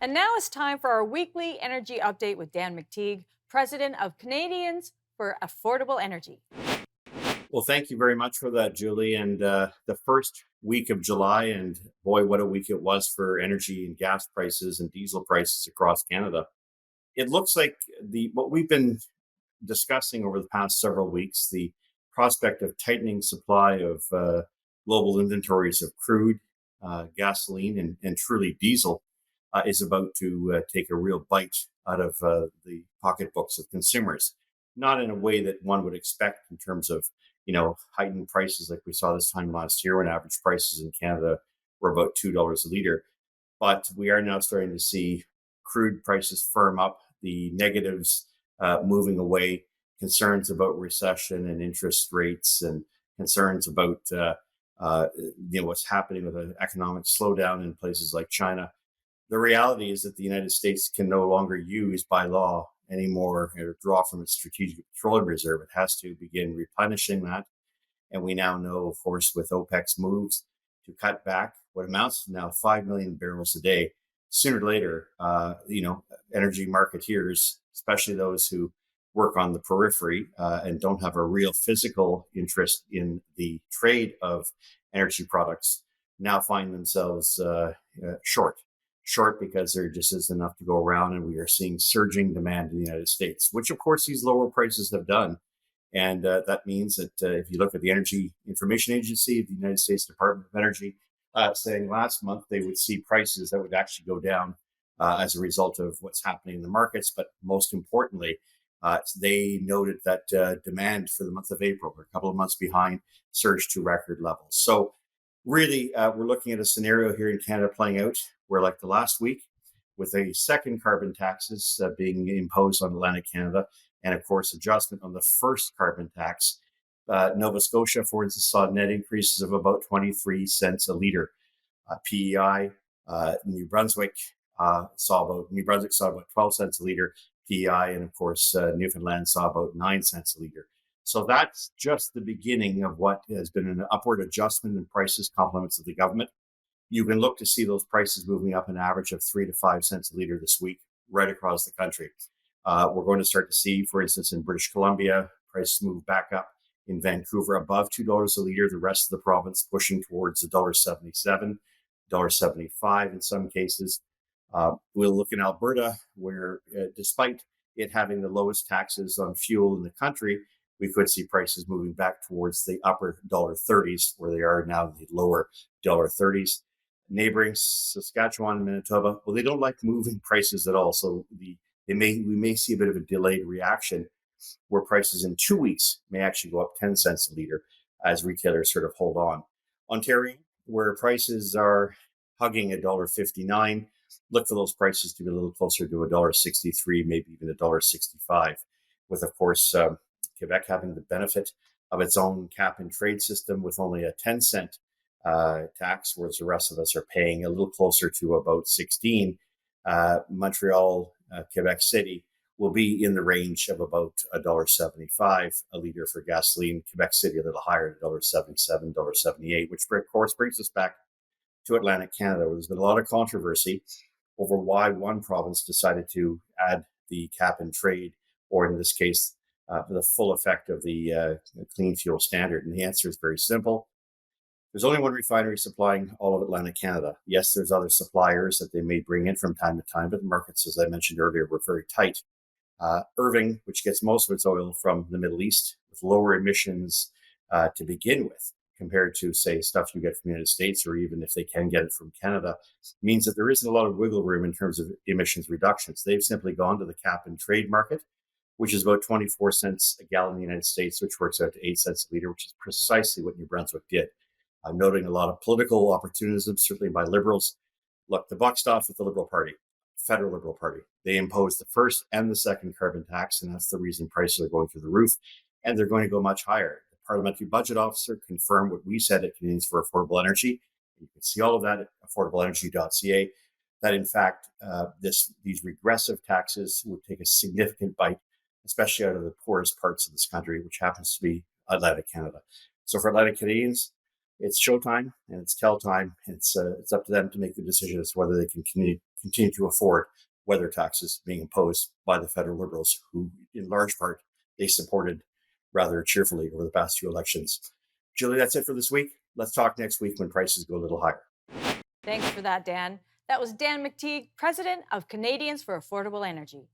And now it's time for our weekly energy update with Dan McTeague, president of Canadians for Affordable Energy. Well, thank you very much for that, Julie. And the first week of July, and boy, what a week it was for energy and gas prices and diesel prices across Canada. It looks like the what we've been discussing over the past several weeks, the prospect of tightening supply of global inventories of crude, gasoline, and truly diesel is about to take a real bite out of the pocketbooks of consumers. Not in a way that one would expect in terms of heightened prices like we saw this time last year when average prices in Canada were about $2 a liter. But we are now starting to see crude prices firm up, the negatives moving away, concerns about recession and interest rates, and concerns about what's happening with an economic slowdown in places like China. The reality is that the United States can no longer use by law anymore or draw from its strategic petroleum reserve. It has to begin replenishing that. And we now know, of course, with OPEC's moves to cut back what amounts to now 5 million barrels a day, sooner or later, energy marketeers, especially those who work on the periphery and don't have a real physical interest in the trade of energy products, now find themselves short because there just isn't enough to go around, and we are seeing surging demand in the United States, which of course these lower prices have done. And that means that if you look at the Energy Information Agency, the United States Department of Energy, saying last month they would see prices that would actually go down as a result of what's happening in the markets. But most importantly, they noted that demand for the month of April, or a couple of months behind, surged to record levels. So really, we're looking at a scenario here in Canada playing out where, like the last week, with a second carbon taxes being imposed on Atlantic Canada, and of course, adjustment on the first carbon tax, Nova Scotia, for instance, saw net increases of about 23 cents a litre. PEI, New Brunswick saw about 12 cents a litre. PEI, and of course, Newfoundland saw about 9 cents a litre. So that's just the beginning of what has been an upward adjustment in prices, compliments of the government. You can look to see those prices moving up an average of 3 to 5 cents a litre this week, right across the country. We're going to start to see, for instance, in British Columbia, prices move back up. In Vancouver, above $2 a litre. The rest of the province pushing towards $1.77, $1.75 in some cases. We'll look in Alberta, where despite it having the lowest taxes on fuel in the country, we could see prices moving back towards the upper $1.30s, where they are now the lower $1.30s. Neighboring Saskatchewan and Manitoba, well, they don't like moving prices at all. So we may see a bit of a delayed reaction where prices in 2 weeks may actually go up 10 cents a litre as retailers sort of hold on. Ontario, where prices are hugging $1.59, look for those prices to be a little closer to $1.63, maybe even $1.65, with, of course, Quebec having the benefit of its own cap and trade system with only a 10-cent tax, whereas the rest of us are paying a little closer to about 16. Montreal, Quebec City will be in the range of about $1.75 a litre for gasoline. Quebec City a little higher at $1.77, $1.78, which of course brings us back to Atlantic Canada, where there's been a lot of controversy over why one province decided to add the cap and trade, or in this case, the full effect of the clean fuel standard. And the answer is very simple. There's only one refinery supplying all of Atlantic Canada. Yes, there's other suppliers that they may bring in from time to time, but the markets, as I mentioned earlier, were very tight. Irving, which gets most of its oil from the Middle East, with lower emissions to begin with, compared to, say, stuff you get from the United States, or even if they can get it from Canada, means that there isn't a lot of wiggle room in terms of emissions reductions. They've simply gone to the cap and trade market, which is about 24 cents a gallon in the United States, which works out to 8 cents a litre, which is precisely what New Brunswick did. I'm noting a lot of political opportunism, certainly by Liberals. Look, the buck stops with the Liberal Party, federal Liberal Party. They imposed the first and the second carbon tax, and that's the reason prices are going through the roof, and they're going to go much higher. The Parliamentary Budget Officer confirmed what we said at Canadians for Affordable Energy. You can see all of that at affordableenergy.ca, that in fact, these regressive taxes would take a significant bite, especially out of the poorest parts of this country, which happens to be Atlantic Canada. So for Atlantic Canadians, it's showtime and it's tell time. It's up to them to make the decision as to whether they can continue to afford weather taxes being imposed by the federal Liberals, who, in large part, they supported rather cheerfully over the past few elections. Julie, that's it for this week. Let's talk next week when prices go a little higher. Thanks for that, Dan. That was Dan McTeague, president of Canadians for Affordable Energy.